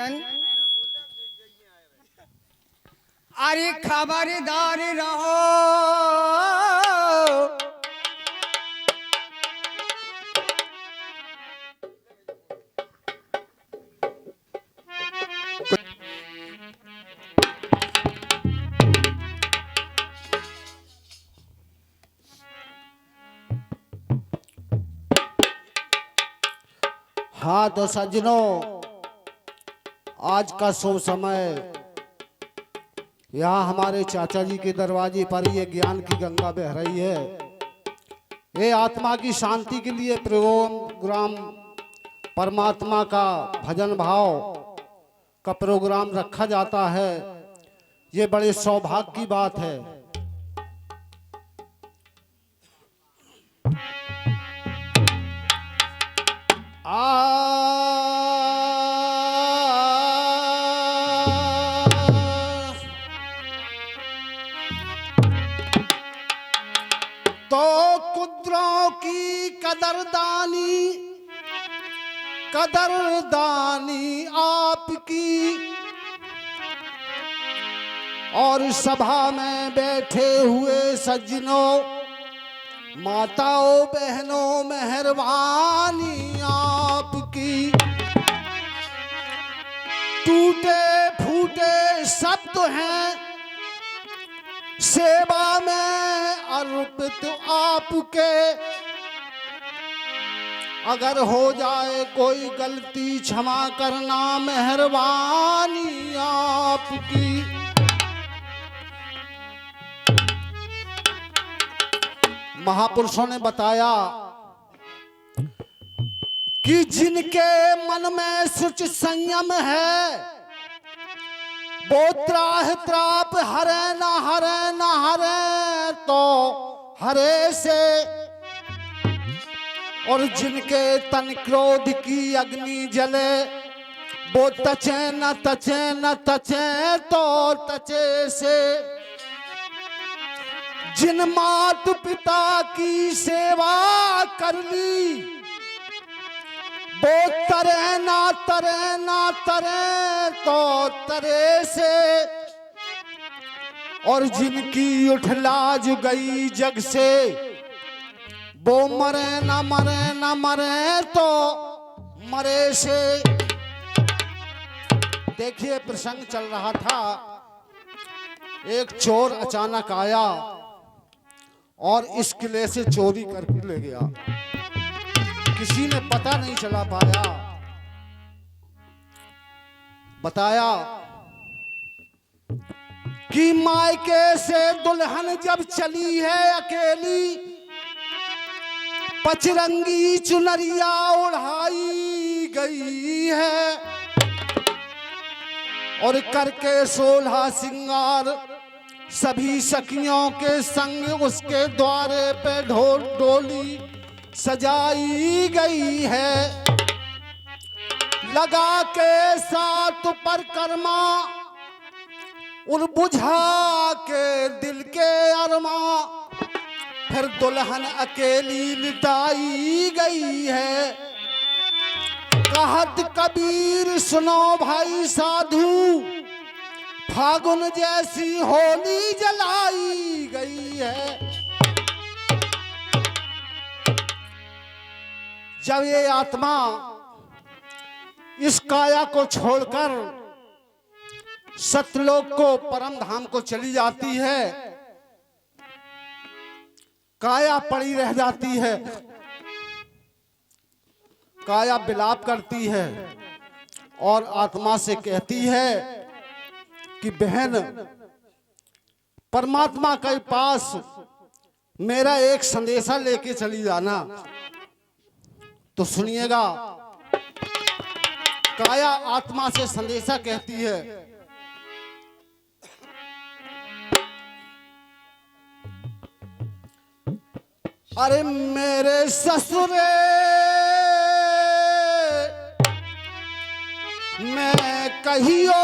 राजन, अरे खबरदार रहो, हाँ तो सज्जनों, आज का शुभ समय यहाँ हमारे चाचा जी के दरवाजे पर ये ज्ञान की गंगा बह रही है। ये आत्मा की शांति के लिए प्रोग्राम, परमात्मा का भजन भाव का प्रोग्राम रखा जाता है। ये बड़े सौभाग्य की बात है। तो कुदरों की कदरदानी आपकी, और सभा में बैठे हुए सज्जनों, माताओं बहनों, मेहरबानी आपकी। टूटे फूटे शब्द हैं सेवा में अर्पित आपके। अगर हो जाए कोई गलती क्षमा करना, मेहरबानी आपकी। महापुरुषों ने बताया कि जिनके मन में सुच संयम है, वो त्राह त्राप हरे न हरे न हरे तो हरे से। और जिनके तन क्रोध की अग्नि जले, वो तचे न तचे न तचे तो तचे से। जिन मात पिता की सेवा कर ली, वो तरे ना तरे ना तरे तो तरे से। और जिनकी उठलाज गई जग से, वो मरे ना मरे ना मरे तो मरे से। देखिए, प्रसंग चल रहा था। एक चोर अचानक आया और इस किले से चोरी करके ले गया। किसी ने पता नहीं चला पाया। बताया कि मायके से दुल्हन जब चली है अकेली, पचरंगी चुनरिया उड़ाई गई है, और करके 16 सिंगार सभी सखियों के संग उसके द्वारे पे डोली सजाई गई है। लगा के 7 परिक्रमा उन बुझा के दिल के अरमा, फिर दुल्हन अकेली लिटाई गई है। कहत कबीर सुनो भाई साधु, फागुन जैसी होली जलाई गई है। जब ये आत्मा इस काया को छोड़कर सतलोक को, परम धाम को चली जाती है, काया पड़ी रह जाती है। काया विलाप करती है और आत्मा से कहती है कि बहन, परमात्मा के पास मेरा एक संदेशा लेके चली जाना। तो सुनिएगा, काया आत्मा से संदेशा कहती है। अरे मेरे ससुरे मैं कहियो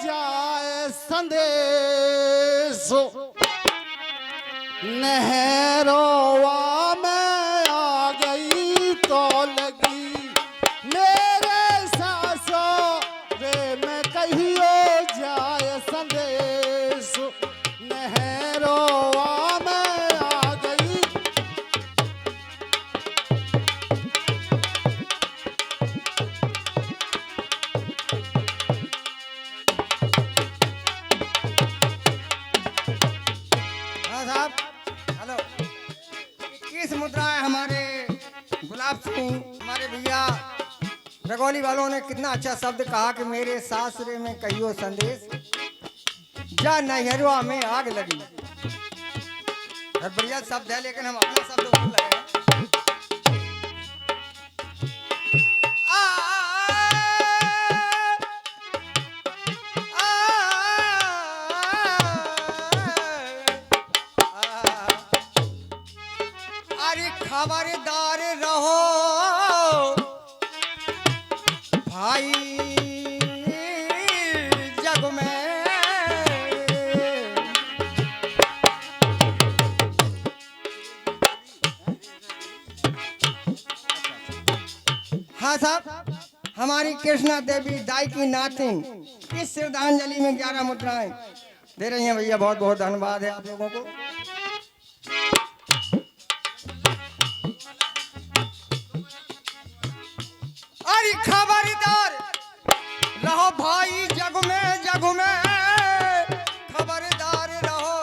जाए संदेश, नहरोवा में आ गई तो लगी मेरे ससुरे मुद्राएं हमारे गुलाब सिंह हमारे भैया रगौली वालों ने कितना अच्छा शब्द कहा कि मेरे सासरे में कहियो संदेश जा नैहरवा में आग लगी। बहुत बढ़िया शब्द है, लेकिन हम अपना शब्द बोल रहे हैं। अरे खबरदार रहो भाई जग में, हाँ साहब, हमारी कृष्णा देवी दाई की नातिन इस श्रद्धांजलि में 11 मुद्राएं दे रही हैं। भैया बहुत बहुत धन्यवाद है आप लोगों को। अरे खबरदार रहो भाई जग में खबरदार रहो।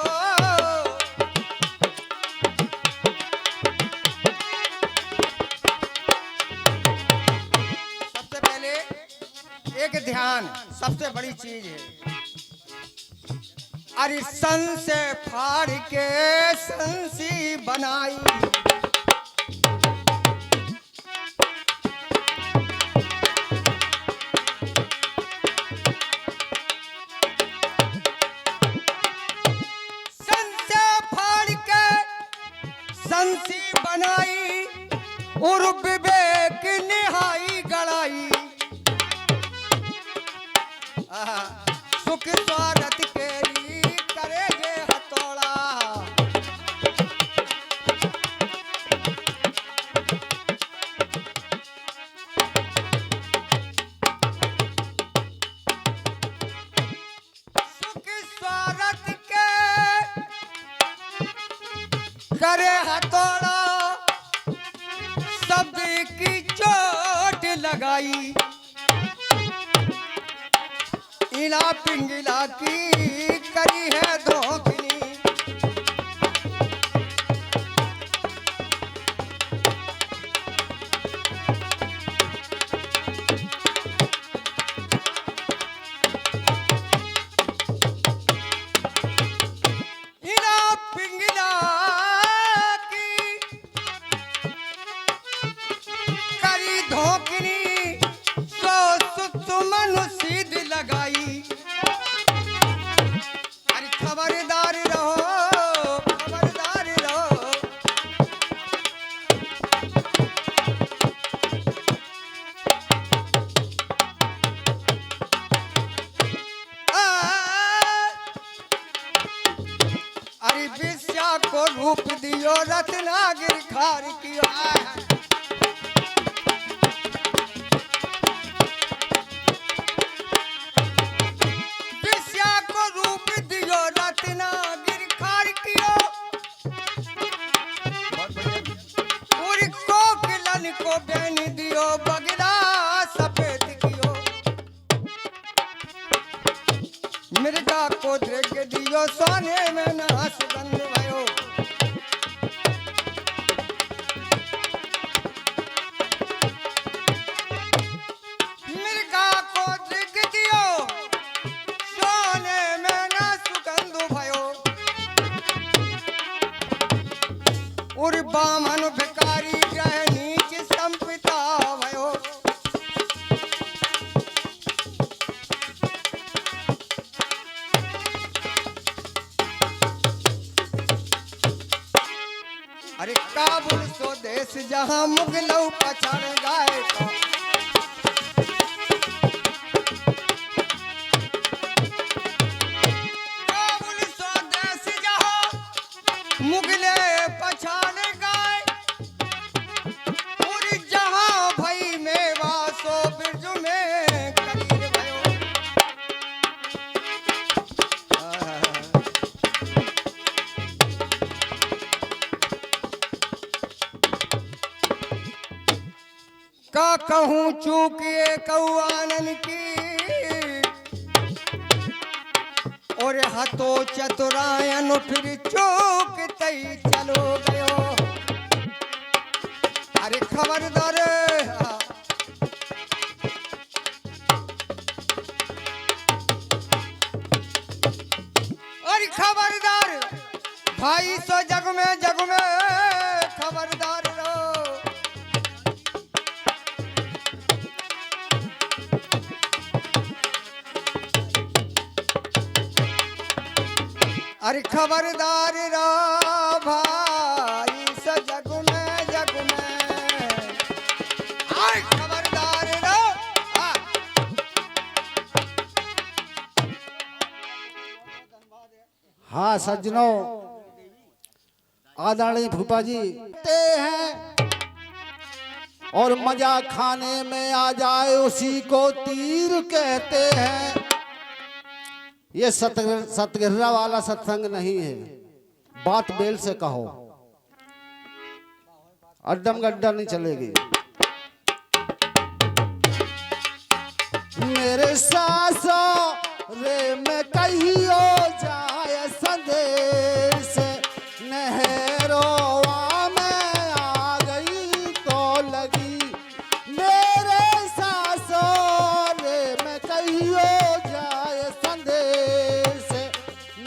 सबसे पहले एक ध्यान सबसे बड़ी चीज है। अरे सन से फाड़ के संसी बनाई, संसी बनाई और विवेक निहाई गड़ाई। सुख स्वागत केरी करे जे हथौड़ा, सुख स्वागत के करे हथौड़ा, शब्द की चोट लगाई। इला पिंगला की करी है धोखनी, इला पिंगला धोकनी सो सुमन सीध लगाई। अरे खबरदार रहो खबरदार रहो। अरे विश्या को रूप दियो रत्नागिर खार कियो, को बैन दियो बगड़ा सफेद कियो, मिर्गा को दृग दियो सोने में ना सुगंध भयो। मिर्गा को दृग दियो सोने में ना सुगंध भयो। और बामन भिकारी रह नीच संपिता भयो। अरे काबुल सो देश जहां मुगलों पछाड़ गए तो, काबुल सो देश जहां मुगले पछाड़ गए। और जहां भई मेवा सो बिरज में कबीर भयो। का कहूँ चूकिए कौआनन की, और हतो चतुरायन फिर चूक तई चलो गयो। अरे खबरदार अरे खबरदार भाई सो जग में खबरदार रहो। अरे खबरदार रहो भाई सो जग में अरे खबरदार रहो। हाँ सज्जनों, आदरणीय फूफा जी ते हैं और मजा खाने में आ जाए उसी को तीर कहते हैं। ये सतगिररा वाला सत्संग नहीं है, बात बेल से कहो, अड्डम गड्डा नहीं चलेगी। मेरे सासों रे में कहियो जाए संदेश, नहरों में आ गई तो लगी। मेरे सासों रे में कहियो जाए संदेश,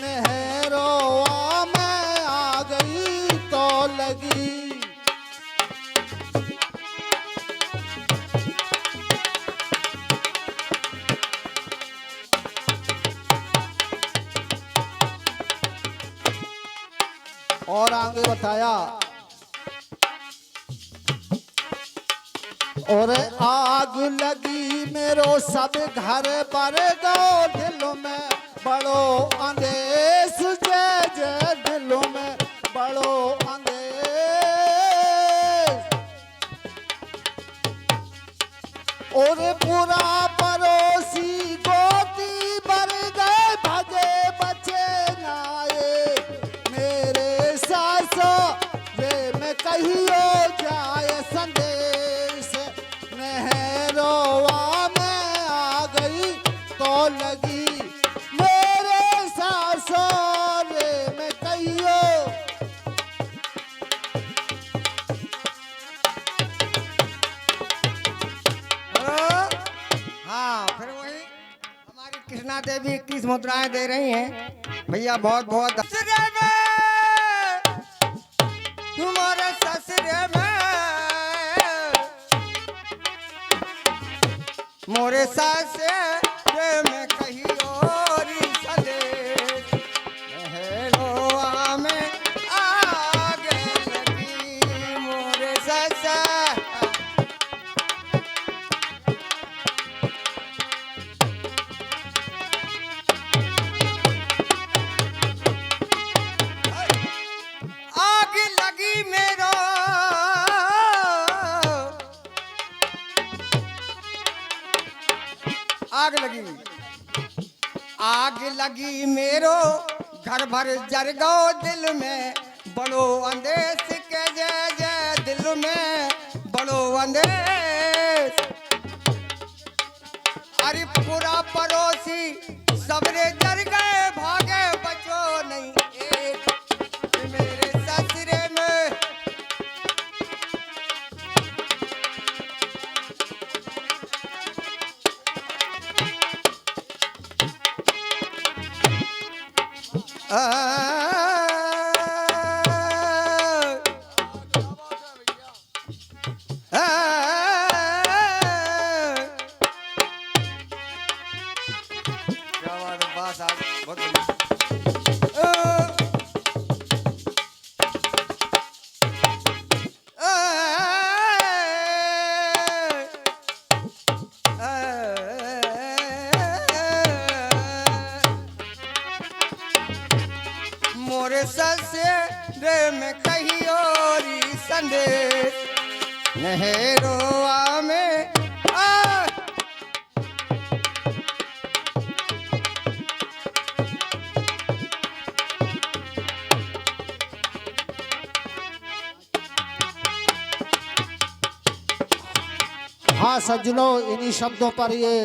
नहरों में आ गई तो लगी। और आगे बताया, और आग लगी मेरो सब घर पर गो, दिलों में बड़ो अंदेश, जय जय दिलों में बड़ो अंदेश। और पूरा पड़ोसी गोती भर गए, भगे बचे नाए। मेरे सासों रे में कहियो जाए संदेश, नहरों में आ गई तो लगी। मेरे सासों रे में कहियो। हाँ फिर वही हमारी कृष्णा देवी 21 मुद्राएं दे रही हैं भैया। बहुत बहुत ससुरे में तुम्हारे ससुरे में मोरे ससुरे में कहीं और संदेश, नहरों में आगे लगी। मोरे ससुरे आग लगी मेरो आग लगी मेरो घर भर जर गो, दिल में बड़ो अंदेश के जय जय दिल में बड़ो अंदेश। अरे पूरा पड़ोसी सबरे जर गए, भागे बचो नहीं एक। मेरे ससुरे में क्या बात है, बात आज बहुत मोरे ससुरे में कहीं और संदेश, नहरों में हाँ सज्जनों, इन्हीं शब्दों पर ये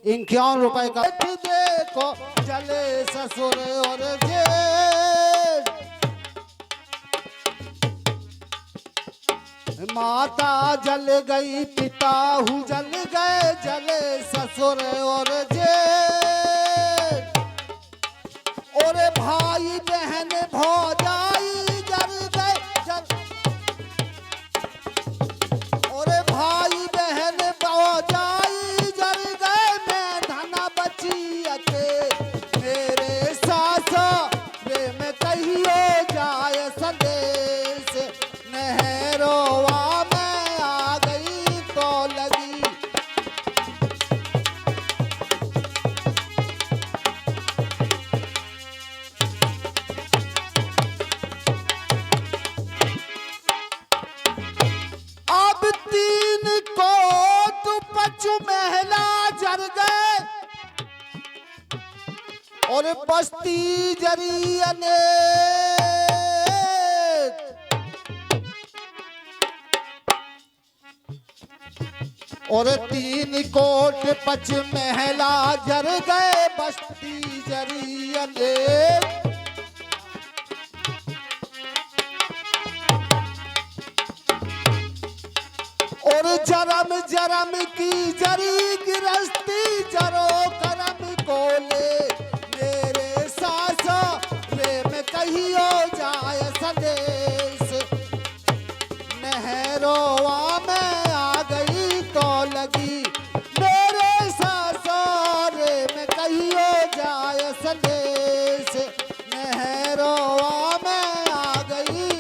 51 रुपए का देखो चले ससुर और जेठ। माता जल गई, पिता हूँ जल गए, जले ससुर और जेठ, और भाई बहन भौजाई जल गए, और भाई बहन भौजाई जल गए, मैं धना बची अके मेरे सास रे में कहियो जाए संदेश, नहरोवा में आ गई तो लगी। अब 3 कोट पचु महला जर गए, और बस्ती जरी अनेक, और 3 कोट पच महला जर गए, बस्ती जरी अनेक, और जरम जरम की जरी गिरस्ती, जरो करम कोले मेरे सास रे में कहियो जाए संदेश, नहरोवा में आ गई तो लगी, मेरे सास रे में कहियो जाए संदेश, नहरोवा में आ गई।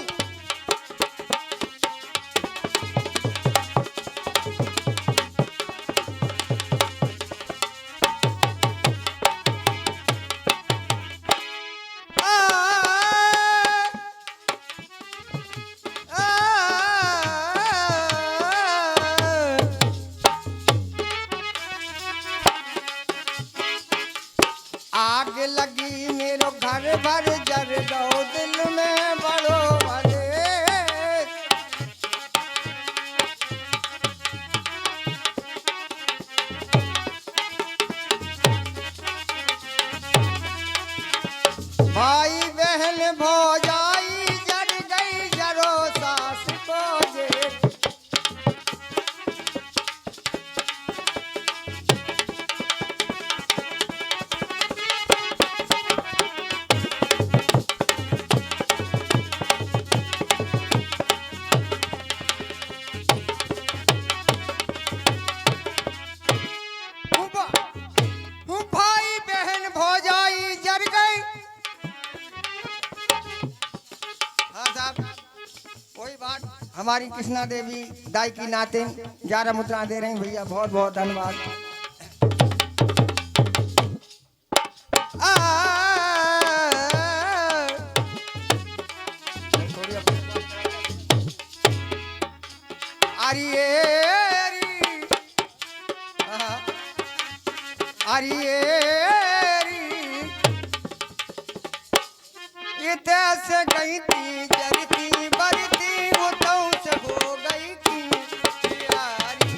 आग लगी मेरो घर भर जर गो दिल में बड़ो भरे, भाई बहन भौजाई जर गई, जरो सास को जेठ, भाई बहन भौजाई जर गई। हाँ साहब, कोई बात, हमारी कृष्णा देवी दाई की नाते 11 मुद्रा दे रही भैया, बहुत बहुत धन्यवाद। से गई थी जरती बरती, वो तो से हो गई थी यारी।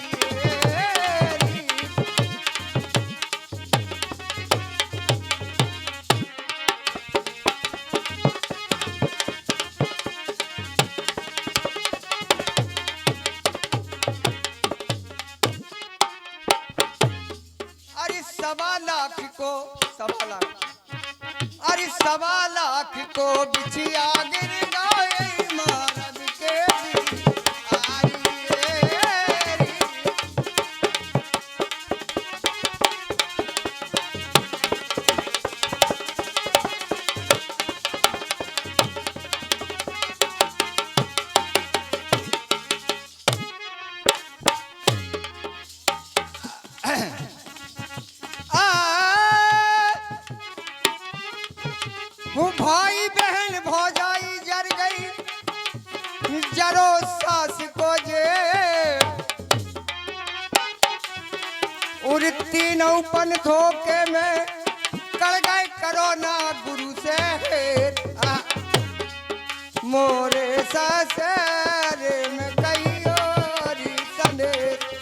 अरे 1.25 को 1.25 लाख, अरे 1.25 लाख को बिछिया गिर गए मारद के भी। भाई बहन भौजाई जर गई, जरो सास को जे उड़ती नौपन धोखे में कड़ गए करोना गुरु से। मोरे ससुर में कई और संदेश।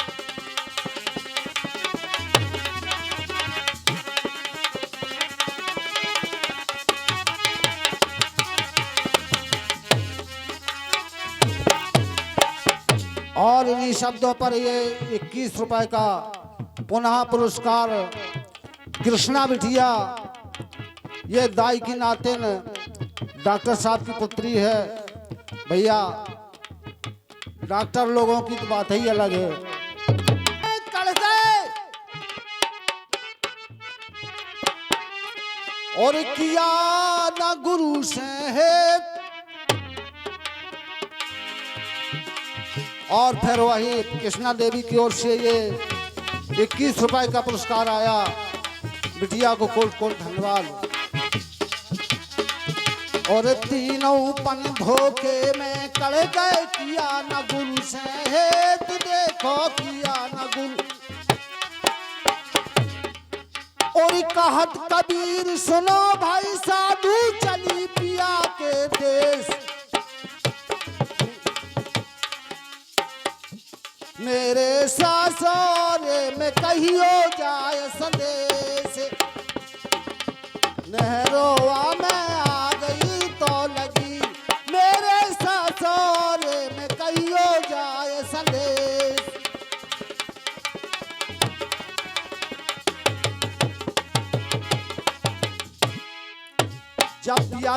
और इन्हीं शब्दों पर ये 21 रुपए का पुनः पुरस्कार कृष्णा बिटिया, ये दाई की नातिन डॉक्टर साहब की पुत्री है। भैया डॉक्टर लोगों की तो बात ही अलग है। और किया ना गुरु से है, और फिर वही कृष्णा देवी की ओर से ये 21 रुपए का पुरस्कार आया। बिटिया को कोट कोट धन्यवाद। और तीनों पन धोखे में कड़ गए, किया न गुरु से है, तू देखो किया न गुरु। और कहत कबीर सुनो भाई साधु, चली पिया के देश। मेरे सासोरे में कहियो जाए संदेश, नहरोवा में आ गई तो लगी, मेरे सासोरे में कहियो जाए संदेश। जब पिया